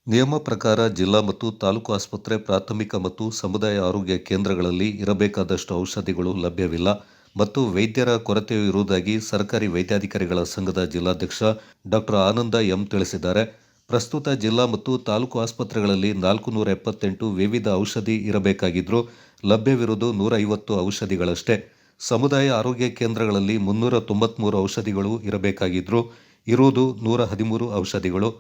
ನಿಯಮ ಪ್ರಕಾರ ಜಿಲ್ಲಾ ಮತ್ತು ತಾಲೂಕು ಆಸ್ಪತ್ರೆ, ಪ್ರಾಥಮಿಕ ಮತ್ತು ಸಮುದಾಯ ಆರೋಗ್ಯ ಕೇಂದ್ರಗಳಲ್ಲಿ ಇರಬೇಕಾದಷ್ಟು ಔಷಧಿಗಳು ಲಭ್ಯವಿಲ್ಲ ಮತ್ತು ವೈದ್ಯರ ಕೊರತೆಯೂ ಇರುವುದಾಗಿ ಸರ್ಕಾರಿ ವೈದ್ಯಾಧಿಕಾರಿಗಳ ಸಂಘದ ಜಿಲ್ಲಾಧ್ಯಕ್ಷ ಡಾಕ್ಟರ್ ಆನಂದ ಎಂ ತಿಳಿಸಿದ್ದಾರೆ. ಪ್ರಸ್ತುತ ಜಿಲ್ಲಾ ಮತ್ತು ತಾಲೂಕು ಆಸ್ಪತ್ರೆಗಳಲ್ಲಿ 478 ವಿವಿಧ ಔಷಧಿ ಇರಬೇಕಾಗಿದ್ರೂ ಲಭ್ಯವಿರುವುದು 150 ಔಷಧಿಗಳಷ್ಟೇ. ಸಮುದಾಯ ಆರೋಗ್ಯ ಕೇಂದ್ರಗಳಲ್ಲಿ 393 ಔಷಧಿಗಳು ಇರಬೇಕಾಗಿದ್ರೂ ಇರುವುದು 113 ಔಷಧಿಗಳು.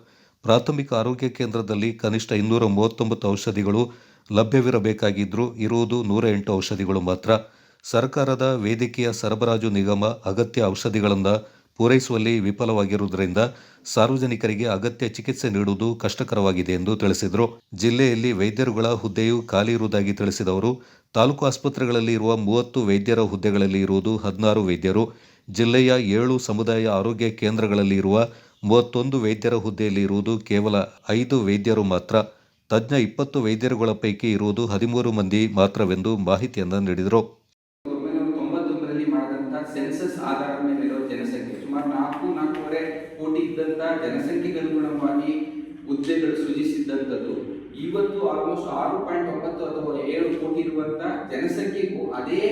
ಪ್ರಾಥಮಿಕ ಆರೋಗ್ಯ ಕೇಂದ್ರದಲ್ಲಿ ಕನಿಷ್ಠ 239 ಔಷಧಿಗಳು ಲಭ್ಯವಿರಬೇಕಾಗಿದ್ರೂ ಇರುವುದು 108 ಔಷಧಿಗಳು ಮಾತ್ರ. ಸರ್ಕಾರದ ವೈದ್ಯಕೀಯ ಸರಬರಾಜು ನಿಗಮ ಅಗತ್ಯ ಔಷಧಿಗಳನ್ನು ಪೂರೈಸುವಲ್ಲಿ ವಿಫಲವಾಗಿರುವುದರಿಂದ ಸಾರ್ವಜನಿಕರಿಗೆ ಅಗತ್ಯ ಚಿಕಿತ್ಸೆ ನೀಡುವುದು ಕಷ್ಟಕರವಾಗಿದೆ ಎಂದು ತಿಳಿಸಿದರು. ಜಿಲ್ಲೆಯಲ್ಲಿ ವೈದ್ಯರುಗಳ ಹುದ್ದೆಯೂ ಖಾಲಿ ಇರುವುದಾಗಿ ತಿಳಿಸಿದ ಅವರು, ತಾಲೂಕು ಆಸ್ಪತ್ರೆಗಳಲ್ಲಿ ಇರುವ 30 ವೈದ್ಯರ ಹುದ್ದೆಗಳಲ್ಲಿ ಇರುವುದು 16 ವೈದ್ಯರು. ಜಿಲ್ಲೆಯ 7 ಸಮುದಾಯ ಆರೋಗ್ಯ ಕೇಂದ್ರಗಳಲ್ಲಿ ಇರುವ 31 ವೈದ್ಯರ ಹುದ್ದೆಯಲ್ಲಿ ಇರುವುದು ಕೇವಲ 5 ವೈದ್ಯರು ಮಾತ್ರ. ತಜ್ಞ 20 ವೈದ್ಯರುಗಳ ಪೈಕಿ ಇರುವುದು 13 ಮಂದಿ ಮಾತ್ರವೆಂದು ಮಾಹಿತಿಯನ್ನು ನೀಡಿದರು. 1991ರಲ್ಲಿ ಮಾಡಿದಂಥ ಸೆನ್ಸಸ್ ಆಧಾರದ ಮೇಲಿರೋ ಜನಸಂಖ್ಯೆ ಸುಮಾರು 4.5 ಕೋಟಿ ಇದ್ದಂಥ ಜನಸಂಖ್ಯೆಗೆ ಅನುಗುಣವಾಗಿ ಹುದ್ದೆಗಳು ಸೃಜಿಸಿದ್ದಂಥದ್ದು ಇವತ್ತು ಆಲ್ಮೋಸ್ಟ್ 6.9 ಅಥವಾ 7 ಕೋಟಿ ಇರುವಂಥ ಜನಸಂಖ್ಯೆಗೂ ಅದೇ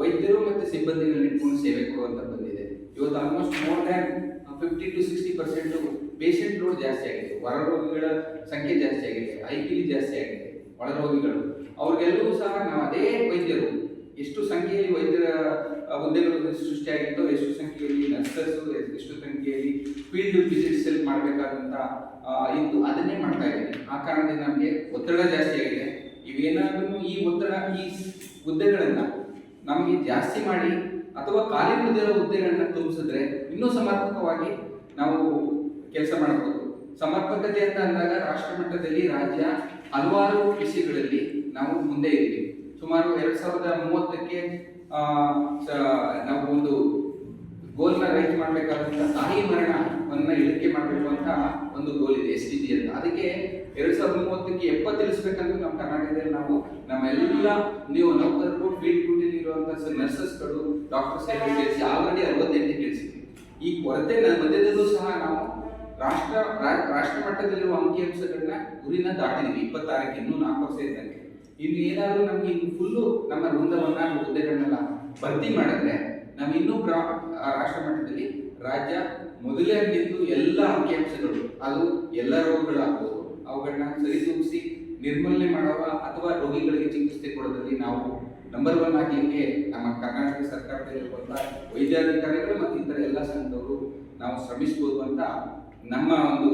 ವೈದ್ಯರು ಮತ್ತು ಸಿಬ್ಬಂದಿಗಳನ್ನು ಇಟ್ಕೊಂಡು ಸೇವೆ ಕೊಡುವಂತ ಬಂದಿದೆ. ಇವತ್ತು almost more than 50 to 60% patient load ಜಾಸ್ತಿ ಆಗಿದೆ. ಹೊರ ರೋಗಿಗಳ ಸಂಖ್ಯೆ ಜಾಸ್ತಿ ಆಗಿದೆ, IPD ಜಾಸ್ತಿ ಆಗಿದೆ, ಒಳ ರೋಗಿಗಳು ಅವ್ರಿಗೆಲ್ಲರೂ ಸಹ ನಾವು ಅದೇ ವೈದ್ಯರು ಎಷ್ಟು ಸಂಖ್ಯೆಯಲ್ಲಿ ವೈದ್ಯರ ಹುದ್ದೆಗಳು ಸೃಷ್ಟಿಯಾಗಿತ್ತೋ, ಎಷ್ಟು ಸಂಖ್ಯೆಯಲ್ಲಿ ನರ್ಸಸ್, ಎಷ್ಟು ಸಂಖ್ಯೆಯಲ್ಲಿ ಫೀಲ್ಡ್ ವಿಸಿಟ್ಸ್ ಅಲ್ಲಿ ಮಾಡಬೇಕಾದಂತ ಇತ್ತು, ಅದನ್ನೇ ಮಾಡ್ತಾ ಇದ್ದೀವಿ. ಆ ಕಾರಣದಿಂದ ನಮಗೆ ಒತ್ತಡ ಜಾಸ್ತಿ ಆಗಿದೆ. ಇವೇನಾದ್ರೂ ಈ ಒತ್ತಡ, ಈ ಹುದ್ದೆಗಳನ್ನ ನಮಗೆ ಜಾಸ್ತಿ ಮಾಡಿ ಅಥವಾ ಖಾಲಿ ಉಳಿದಿರೋ ಹುದ್ದೆಗಳನ್ನ ತುಂಬಿಸಿದ್ರೆ ಇನ್ನೂ ಸಮರ್ಪಕವಾಗಿ ನಾವು ಕೆಲಸ ಮಾಡಬಹುದು. ಸಮರ್ಪಕತೆ ಅಂತ ಅಂದಾಗ ರಾಷ್ಟ್ರ ಮಟ್ಟದಲ್ಲಿ ರಾಜ್ಯ ಹಲವಾರು ವಿಷಯಗಳಲ್ಲಿ ನಾವು ಮುಂದೆ ಇದ್ದೀವಿ. ಸುಮಾರು 2030ಕ್ಕೆ ನಾವು ಒಂದು ಗೋಲ್ನ ರೈಟ್ ಮಾಡಬೇಕಾದಂತಹ ತಾಯಿ ಮರಣವನ್ನ ಇಳಿಕೆ ಮಾಡಬೇಕು ಅಂತ ಒಂದು ಗೋಲ್ ಇದೆ, SDG ಅಂತ. ಅದಕ್ಕೆ 2030ಕ್ಕೆ 70 ಇಳಿಸ್ಬೇಕಂದ್ರೆ ನಮ್ಮ ಕರ್ನಾಟಕದಲ್ಲಿ ನಾವು ನಮ್ಮೆಲ್ಲ ನೀವು ನೌಕರರು, ಫೀಲ್ಡ್ ಡ್ಯೂಟಿಲಿ ಇರುವಂತಹ ನರ್ಸಸ್ಗಳು, ಡಾಕ್ಟರ್ಸ್ ಕೇಳಿಸಿ ಆಲ್ರೆಡಿ 68 ಕೇಳಿಸಿದ್ವಿ. ಈ ಕೊರತೆ ಮಧ್ಯದಲ್ಲೂ ಸಹ ನಾವು ರಾಷ್ಟ್ರ ಮಟ್ಟದಲ್ಲಿರುವ ಅಂಕಿಅಂಶಗಳನ್ನ ಗುರಿನ ದಾಟಿದೀವಿ. 26ಕ್ಕೆ ಇನ್ನೂ 4 ವರ್ಷ ಇದ್ದಂಗೆ. ಇನ್ನು ಏನಾದರೂ ನಮ್ಗೆ ಇನ್ನು ಫುಲ್ಲು ನಮ್ಮ ವೃಂದವನ್ನ ಹುದ್ದೆಗಳನ್ನೆಲ್ಲ ಭರ್ತಿ ಮಾಡಿದ್ರೆ ನಾವು ಇನ್ನೂ ರಾಷ್ಟ್ರ ಮಟ್ಟದಲ್ಲಿ ರಾಜ್ಯ ಮೊದಲೇ ನಿಂತು ಎಲ್ಲ ಅಂಕಿಅಂಶಗಳು, ಅದು ಎಲ್ಲ ರೋಗಗಳಾಗ್ಬೋದು, ಅವುಗಳನ್ನ ಸರಿದೂಗಿಸಿ ನಿರ್ಮೂಲನೆ ಮಾಡುವ ಅಥವಾ ರೋಗಿಗಳಿಗೆ ಚಿಕಿತ್ಸೆ ಕೊಡೋದ್ರಲ್ಲಿ ನಾವು ನಂಬರ್ 1 ಆಗಲಿಕ್ಕೆ ನಮ್ಮ ಕರ್ನಾಟಕ ಸರ್ಕಾರದಲ್ಲಿರುವಂತಹ ವೈದ್ಯಾಧಿಕಾರಿಗಳು ಮತ್ತು ಇತರ ಎಲ್ಲ ಸಂಘದವರು ನಾವು ಶ್ರಮಿಸಬಹುದು ಅಂತ ನಮ್ಮ ಒಂದು